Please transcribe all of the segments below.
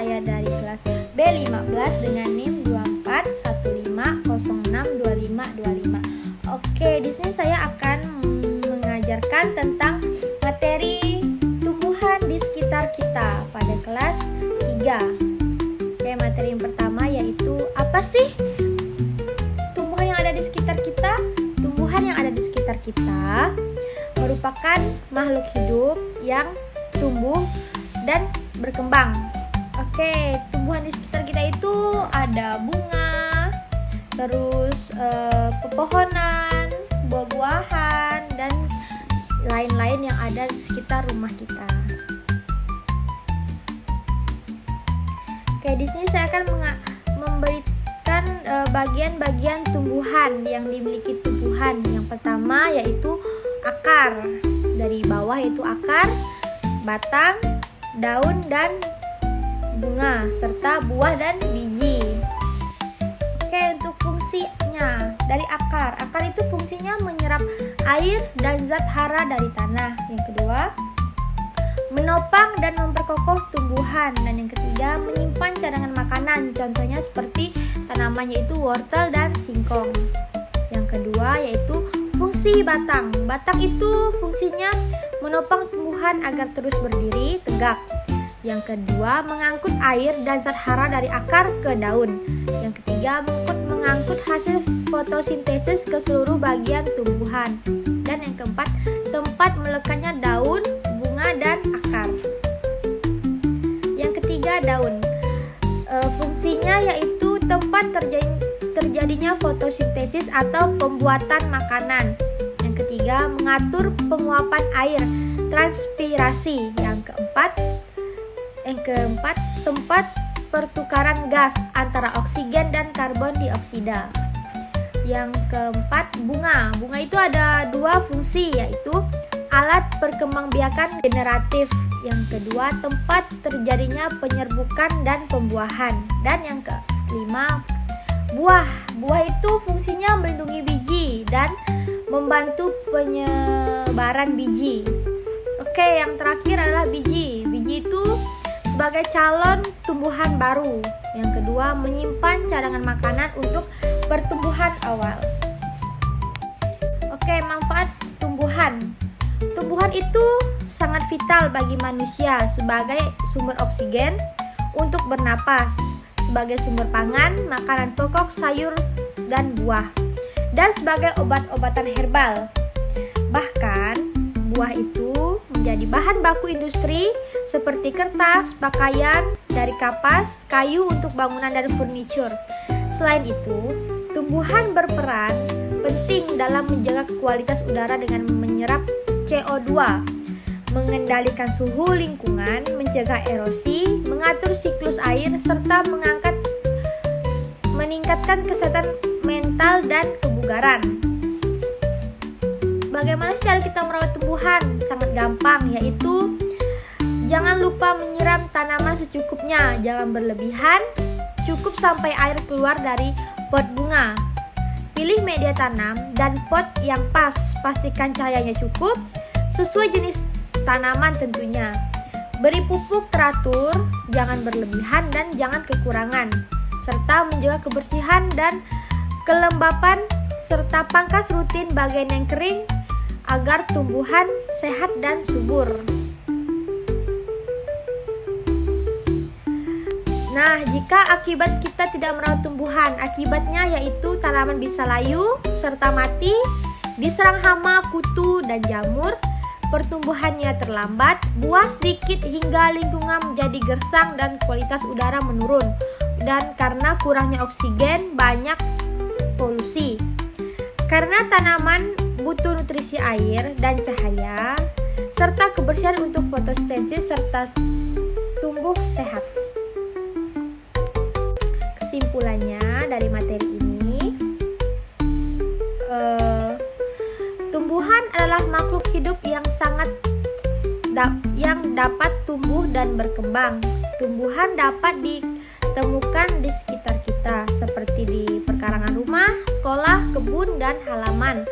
saya dari kelas B15 dengan NIM 2415062525. Oke, di sini saya akan mengajarkan tentang materi tumbuhan di sekitar kita pada kelas 3. Oke, materi yang pertama yaitu apa sih tumbuhan yang ada di sekitar kita? Tumbuhan yang ada di sekitar kita merupakan makhluk hidup yang tumbuh dan berkembang. Oke, tumbuhan di sekitar kita itu ada bunga, terus pepohonan, buah-buahan, dan lain-lain yang ada di sekitar rumah kita. Oke, di sini saya akan memberikan bagian-bagian tumbuhan yang dimiliki tumbuhan. Yang pertama yaitu akar. Dari bawah yaitu akar, batang, daun, dan bunga, serta buah dan biji. Oke, untuk fungsinya dari akar. Akar itu fungsinya menyerap air dan zat hara dari tanah. Yang kedua, menopang dan memperkokoh tumbuhan. Dan yang ketiga, menyimpan cadangan makanan. Contohnya seperti tanaman yaitu wortel dan singkong. Yang kedua yaitu fungsi batang. Batang itu fungsinya menopang tumbuhan agar terus berdiri tegak. Yang kedua, mengangkut air dan zat hara dari akar ke daun. Yang ketiga, mengangkut hasil fotosintesis ke seluruh bagian tumbuhan. Dan yang keempat, tempat melekatnya daun, bunga, dan akar. Yang ketiga, daun. Fungsinya yaitu tempat terjadinya fotosintesis atau pembuatan makanan. Yang ketiga, mengatur penguapan air, transpirasi. Yang keempat, tempat pertukaran gas antara oksigen dan karbon dioksida. Yang keempat, bunga. Bunga itu ada dua fungsi, yaitu alat perkembangbiakan generatif. Yang kedua, tempat terjadinya penyerbukan dan pembuahan. Dan yang kelima, buah. Buah itu fungsinya melindungi biji dan membantu penyebaran biji. Oke, yang terakhir adalah biji. Biji itu sebagai calon tumbuhan baru. Yang kedua, menyimpan cadangan makanan untuk pertumbuhan awal. Oke, manfaat tumbuhan. Tumbuhan itu sangat vital bagi manusia sebagai sumber oksigen untuk bernapas, sebagai sumber pangan, makanan pokok, sayur, dan buah, dan sebagai obat-obatan herbal. Bahkan, buah itu menjadi bahan baku industri seperti kertas, pakaian dari kapas, kayu untuk bangunan dan furniture. Selain itu, tumbuhan berperan penting dalam menjaga kualitas udara dengan menyerap CO2, mengendalikan suhu lingkungan, mencegah erosi, mengatur siklus air, serta meningkatkan kesehatan mental dan kebugaran. Bagaimana cara kita merawat tumbuhan? Sangat gampang, yaitu jangan lupa menyiram tanaman secukupnya, jangan berlebihan, cukup sampai air keluar dari pot bunga. Pilih media tanam dan pot yang pas, pastikan cahayanya cukup, sesuai jenis tanaman tentunya. Beri pupuk teratur, jangan berlebihan dan jangan kekurangan, serta menjaga kebersihan dan kelembapan, serta pangkas rutin bagian yang kering agar tumbuhan sehat dan subur. Nah, jika akibat kita tidak merawat tumbuhan, akibatnya yaitu tanaman bisa layu serta mati, diserang hama, kutu, dan jamur, pertumbuhannya terlambat, buah sedikit hingga lingkungan menjadi gersang dan kualitas udara menurun. Dan karena kurangnya oksigen, banyak polusi. Karena tanaman butuh nutrisi air dan cahaya, serta kebersihan untuk fotosintesis serta tumbuh sehat. Kesimpulannya dari materi ini, tumbuhan adalah makhluk hidup yang dapat tumbuh dan berkembang. Tumbuhan dapat ditemukan di sekitar kita, seperti di perkarangan rumah, sekolah, kebun, dan halaman.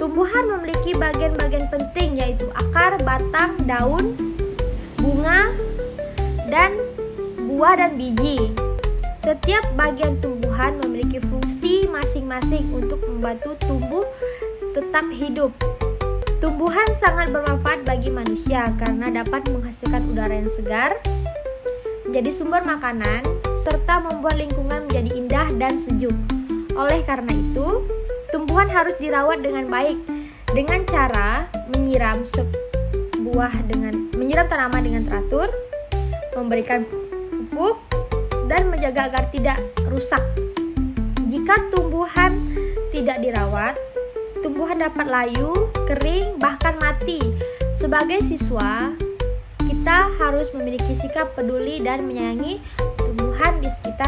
Tumbuhan memiliki bagian-bagian penting, yaitu akar, batang, daun, bunga, dan buah dan biji. Setiap bagian tumbuhan memiliki fungsi masing-masing untuk membantu tumbuh tetap hidup. Tumbuhan sangat bermanfaat bagi manusia karena dapat menghasilkan udara yang segar, menjadi sumber makanan, serta membuat lingkungan menjadi indah dan sejuk. Oleh karena itu, tumbuhan harus dirawat dengan baik dengan cara menyiram tanaman dengan teratur, memberikan pupuk, dan menjaga agar tidak rusak. Jika tumbuhan tidak dirawat, tumbuhan dapat layu, kering, bahkan mati. Sebagai siswa, kita harus memiliki sikap peduli dan menyayangi tumbuhan di sekitar